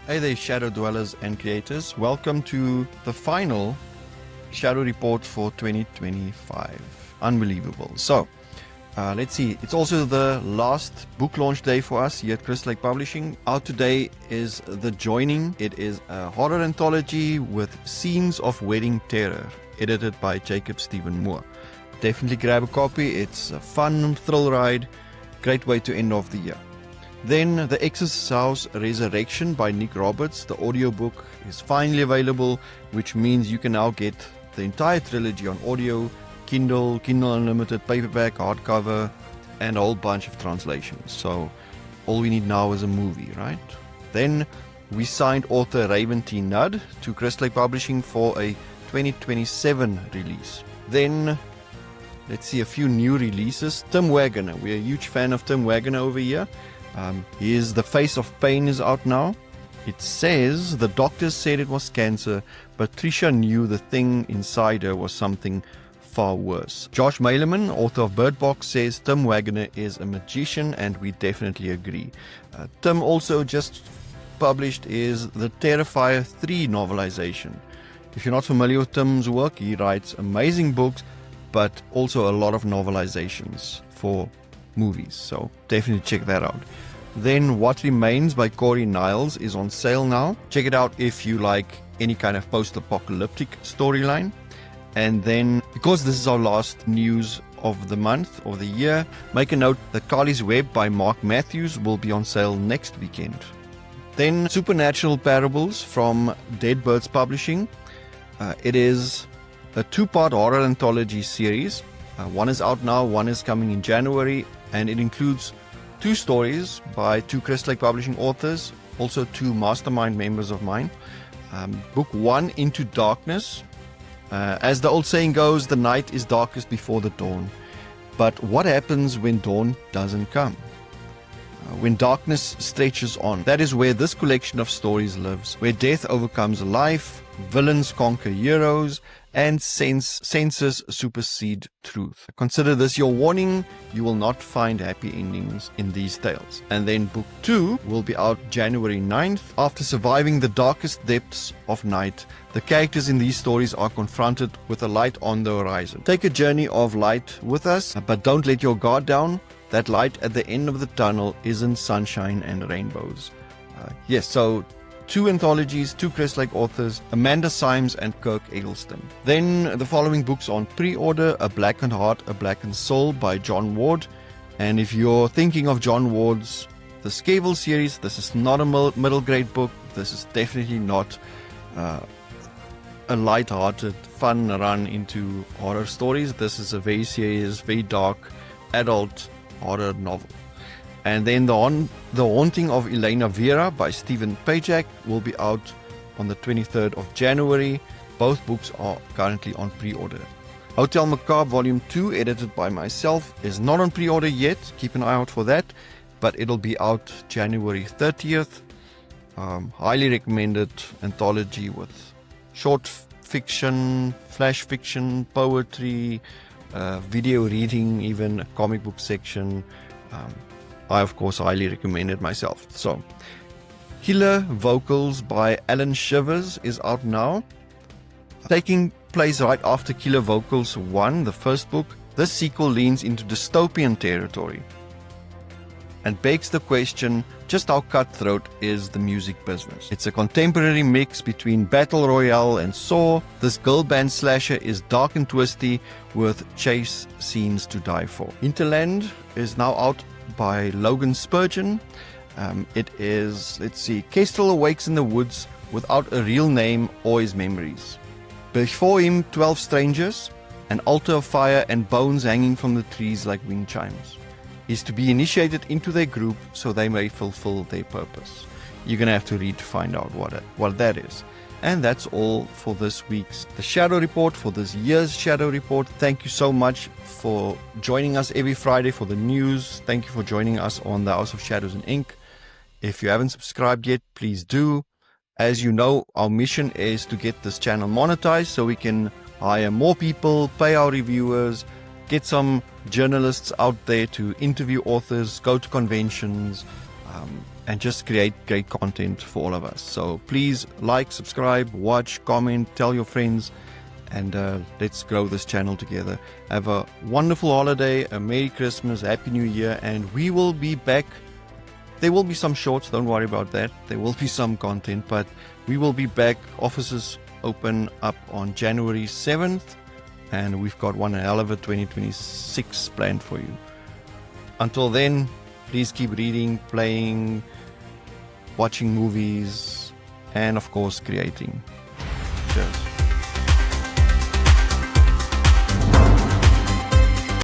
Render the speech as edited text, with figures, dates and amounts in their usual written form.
Hey there, Shadow Dwellers and Creators. Welcome to the final Shadow Report for 2025. Unbelievable. So, let's see. It's also the last book launch day for us here at Crystal Lake Publishing. Out today is The Joining. It is a horror anthology with scenes of wedding terror, edited by Jacob Steven Mohr. Definitely grab a copy. It's a fun thrill ride. Great way to end off the year. Then The Exorcist House Resurrection by Nick Roberts. The audiobook is finally available, which means you can now get the entire trilogy on audio, Kindle, Kindle Unlimited, paperback, hardcover, and a whole bunch of translations. So all we need now is a movie, right? Then we signed author Raven T. Nudd to Crystal Lake Publishing for a 2027 release. Then let's see a few new releases. Tim Waggoner. We're a huge fan of Tim Waggoner over here. Here's The Face of Pain is out now. It says the doctors said it was cancer, but Trisha knew the thing inside her was something far worse. Josh Mailerman, author of Bird Box, says Tim Waggoner is a magician, and we definitely agree. Tim also just published is the Terrifier 3 novelization. If you're not familiar with Tim's work, he writes amazing books, but also a lot of novelizations for movies, so definitely check that out. Then What Remains by Cory Niles is on sale now. Check it out if you like any kind of post-apocalyptic storyline. And then, because this is our last news of the month or the year, make a note that Carly's Web by Mark Matthews will be on sale next weekend. Then Supernatural Parables from Dead Birds Publishing. It is a two-part horror anthology series. One is out now, one is coming in January, and it includes two stories by two Crystal Lake Publishing authors, also two mastermind members of mine. Book 1, Into Darkness. As the old saying goes, the night is darkest before the dawn. But what happens when dawn doesn't come? When darkness stretches on, that is where this collection of stories lives, where death overcomes life, villains conquer heroes, and senses supersede truth. Consider this your warning. You will not find happy endings in these tales. And then book 2 will be out January 9th. After surviving the darkest depths of night, the characters in these stories are confronted with a light on the horizon. Take a journey of light with us, but don't let your guard down. That light at the end of the tunnel isn't sunshine and rainbows. Yes, so two anthologies, two Crystal Lake authors, Amanda Symes and Kirk Eggleston. Then the following books on pre-order: A Blackened Heart, A Blackened Soul by John Ward. And if you're thinking of John Ward's The Scavell series, this is not a middle grade book. This is definitely not a light-hearted, fun run into horror stories. This is a very serious, very dark, adult horror novel. And then The Haunting of Elena Vera by Stephen Pajak will be out on the 23rd of January. Both books are currently on pre-order. Hotel Macabre Volume 2, edited by myself, is not on pre-order yet. Keep an eye out for that, but it'll be out January 30th. Highly recommended anthology with short fiction, flash fiction, poetry, video reading, even a comic book section. I, of course, highly recommend it myself. So, Killer Vocals by Alan Shivers is out now. Taking place right after Killer Vocals 1, the first book, this sequel leans into dystopian territory and begs the question, just how cutthroat is the music business? It's a contemporary mix between Battle Royale and Saw. This girl band slasher is dark and twisty with chase scenes to die for. Hinterland is now out by Logan Spurgeon. It is, let's see, Kestrel awakes in the woods without a real name or his memories. Before him, 12 strangers, an altar of fire and bones hanging from the trees like wind chimes. He's to be initiated into their group so they may fulfill their purpose. You're going to have to read to find out what that is. And that's all for this week's The Shadow Report, for this year's Shadow Report. Thank you so much for joining us every Friday for the news. Thank you for joining us on the House of Shadows and Ink. If you haven't subscribed yet, please do. As you know, our mission is to get this channel monetized so we can hire more people, pay our reviewers, get some journalists out there to interview authors, go to conventions, and just create great content for all of us. So please like, subscribe, watch, comment, tell your friends, and let's grow this channel together. Have a wonderful holiday, a Merry Christmas, Happy New Year, and we will be back. There will be some shorts, don't worry about that. There will be some content, but we will be back. Offices open up on January 7th, and we've got one hell of a 2026 planned for you. Until then, please keep reading, playing, watching movies, and of course creating. Cheers.